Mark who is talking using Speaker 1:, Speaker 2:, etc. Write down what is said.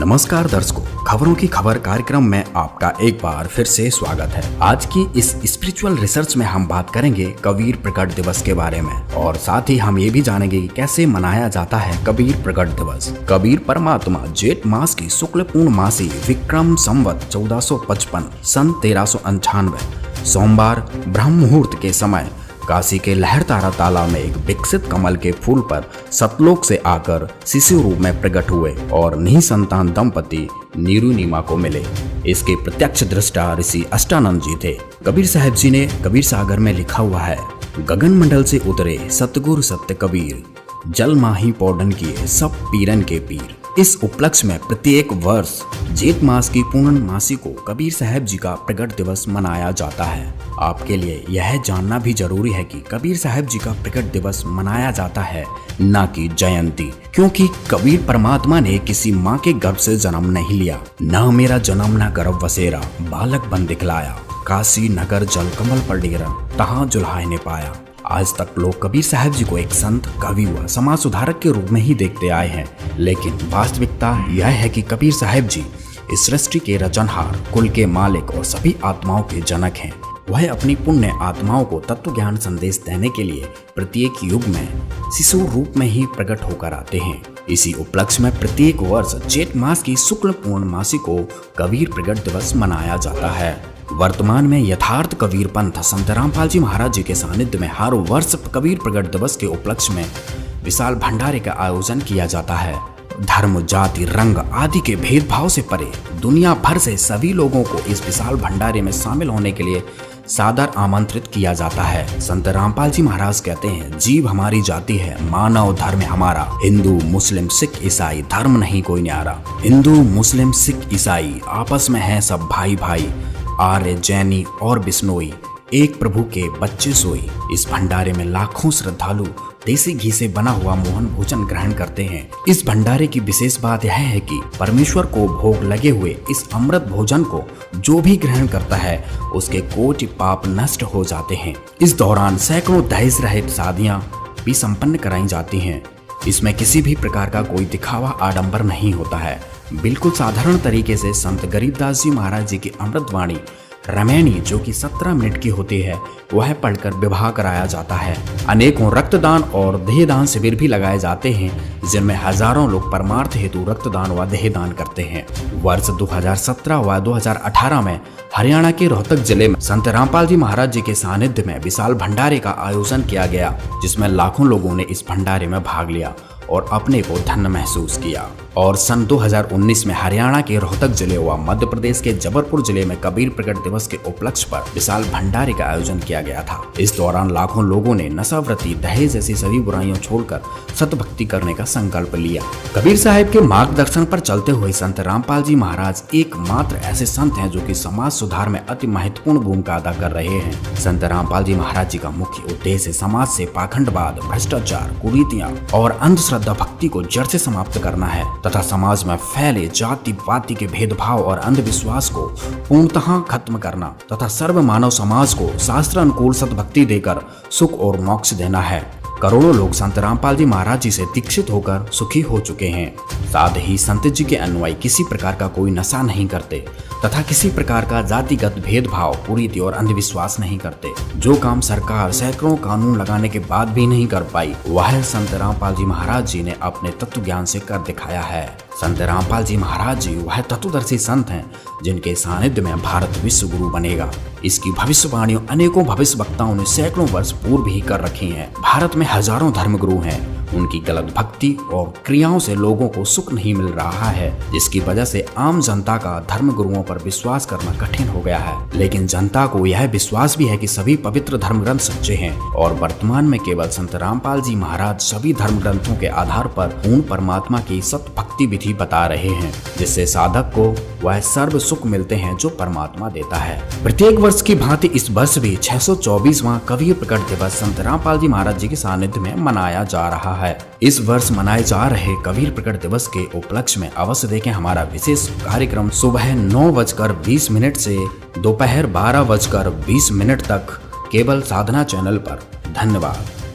Speaker 1: नमस्कार दर्शकों, खबरों की खबर कार्यक्रम में आपका एक बार फिर से स्वागत है। आज की इस स्पिरिचुअल रिसर्च में हम बात करेंगे कबीर प्रकट दिवस के बारे में और साथ ही हम ये भी जानेंगे कि कैसे मनाया जाता है कबीर प्रकट दिवस। कबीर परमात्मा जेठ मास की शुक्ल पूर्णमासी विक्रम संवत 1455 सन 1398 सोमवार ब्रह्म मुहूर्त के समय काशी के लहरतारा तालाब में एक विकसित कमल के फूल पर सतलोक से आकर शिशु रूप में प्रकट हुए और निसंतान दंपति नीरू नीमा को मिले। इसके प्रत्यक्ष दृष्टा ऋषि अष्टानंद जी थे। कबीर साहब जी ने कबीर सागर में लिखा हुआ है, गगन मंडल से उतरे सतगुरु सत्य कबीर, जल माही पौडन किए सब पीरन के पीर। इस उपलक्ष्य में प्रत्येक वर्ष जेठ मास की पूर्णमासी को कबीर साहब जी का प्रकट दिवस मनाया जाता है। आपके लिए यह जानना भी जरूरी है कि कबीर साहब जी का प्रकट दिवस मनाया जाता है न कि जयंती, क्योंकि कबीर परमात्मा ने किसी माँ के गर्भ से जन्म नहीं लिया। न मेरा जन्म न गर्भ वसेरा, बालक बन दिखलाया, काशी नगर जल कमल पर डेरा, तहाँ जुल्हाए ने पाया। आज तक लोग कबीर साहब जी को एक संत, कवि व समाज सुधारक के रूप में ही देखते आए हैं, लेकिन वास्तविकता यह है कि कबीर साहब जी इस सृष्टि के रचनहार, कुल के मालिक और सभी आत्माओं के जनक हैं। वह अपनी पुण्य आत्माओं को तत्व ज्ञान संदेश देने के लिए प्रत्येक युग में शिशु रूप में ही प्रकट होकर आते हैं। इसी उपलक्ष्य में प्रत्येक वर्ष जेठ मास की शुक्ल पूर्णमासी को कबीर प्रकट दिवस मनाया जाता है। वर्तमान में यथार्थ कबीर पंथ संत रामपाल जी महाराज जी के सानिध्य में हर वर्ष कबीर प्रकट दिवस के उपलक्ष्य में विशाल भंडारे का आयोजन किया जाता है। धर्म, जाति, रंग आदि के भेदभाव से परे दुनिया भर से सभी लोगों को इस विशाल भंडारे में शामिल होने के लिए सादर आमंत्रित किया जाता है। संत रामपाल जी महाराज कहते हैं, जीव हमारी जाति है, मानव धर्म हमारा, हिंदू मुस्लिम सिख ईसाई धर्म नहीं कोई न्यारा। हिंदू मुस्लिम सिख ईसाई आपस में हैं सब भाई भाई, आर्य जैनी और बिश्नोई, एक प्रभु के बच्चे सोई। इस भंडारे में लाखों श्रद्धालु देसी घी से बना हुआ मोहन भोजन ग्रहण करते हैं। इस भंडारे की विशेष बात यह है कि परमेश्वर को भोग लगे हुए इस अमृत भोजन को जो भी ग्रहण करता है उसके कोटि पाप नष्ट हो जाते हैं। इस दौरान सैकड़ों दहेज रहित शादियां भी संपन्न कराई जाती हैं। इसमें किसी भी प्रकार का कोई दिखावा आडंबर नहीं होता है। बिल्कुल साधारण तरीके से संत गरीबदास जी महाराज जी की अमृतवाणी रामायणी जो कि 17 मिनट की होती है वह पढ़कर विवाह कराया जाता है। अनेकों रक्तदान और देहदान शिविर भी लगाए जाते हैं, जिनमें हजारों लोग परमार्थ हेतु रक्तदान व देहदान करते हैं। वर्ष 2017 व 2018 में हरियाणा के रोहतक जिले में संत रामपाल जी महाराज जी के सानिध्य में विशाल भंडारे का आयोजन किया गया, जिसमें लाखों लोगों ने इस भंडारे में भाग लिया और अपने को धन्य महसूस किया। और सन 2019 में हरियाणा के रोहतक जिले व मध्य प्रदेश के जबलपुर जिले में कबीर प्रकट दिवस के उपलक्ष्य पर विशाल भंडारे का आयोजन किया गया था। इस दौरान लाखों लोगों ने नशावृत्ति, दहेज जैसी सभी बुराइयों छोड़कर सतभक्ति करने का संकल्प लिया। कबीर साहब के मार्गदर्शन पर चलते हुए संत रामपाल जी महाराज एकमात्र ऐसे संत हैं जो कि समाज सुधार में अति महत्वपूर्ण भूमिका अदा कर रहे हैं। संत रामपाल जी महाराज जी का मुख्य उद्देश्य समाज से पाखंडवाद, भ्रष्टाचार, कुरीतियां और अंधश्रद्धा भक्ति को जड़ से समाप्त करना है तथा समाज में फैले जाति पाति के भेदभाव और अंधविश्वास को पूर्णतः खत्म करना तथा सर्व मानव समाज को शास्त्र अनुकूल सतभक्ति देकर सुख और मोक्ष देना है। करोड़ों लोग संत रामपाल जी महाराज जी से दीक्षित होकर सुखी हो चुके हैं। साथ ही संत जी के अनुयायी किसी प्रकार का कोई नशा नहीं करते तथा किसी प्रकार का जातिगत भेदभाव, कुरीति और अंधविश्वास नहीं करते। जो काम सरकार सैकड़ों कानून लगाने के बाद भी नहीं कर पाई वह संत रामपाल जी महाराज जी ने अपने तत्व ज्ञान से कर दिखाया है। संत रामपाल जी महाराज जी वह तत्वदर्शी संत हैं जिनके सानिध्य में भारत विश्व गुरु बनेगा। इसकी भविष्यवाणियों अनेकों भविष्य वक्ताओं ने सैकड़ों वर्ष पूर्व ही कर रखी हैं। भारत में हजारों धर्मगुरु हैं, उनकी गलत भक्ति और क्रियाओं से लोगों को सुख नहीं मिल रहा है, जिसकी वजह से आम जनता का धर्म गुरुओं पर विश्वास करना कठिन हो गया है। लेकिन जनता को यह विश्वास भी है कि सभी पवित्र धर्म ग्रंथ सच्चे हैं और वर्तमान में केवल संत रामपाल जी महाराज सभी धर्म ग्रंथों के आधार पर पूर्ण परमात्मा की सत भक्ति विधि बता रहे हैं, जिससे साधक को वह सर्व सुख मिलते हैं जो परमात्मा देता है। प्रत्येक वर्ष की भांति इस वर्ष भी 624वां कबीर प्रकट दिवस संत रामपाल जी महाराज जी के सानिध्य में मनाया जा रहा है। इस वर्ष मनाए जा रहे कबीर प्रकट दिवस के उपलक्ष्य में अवश्य देखें हमारा विशेष कार्यक्रम सुबह 9:20 से दोपहर 12:20 तक केवल साधना चैनल पर। धन्यवाद।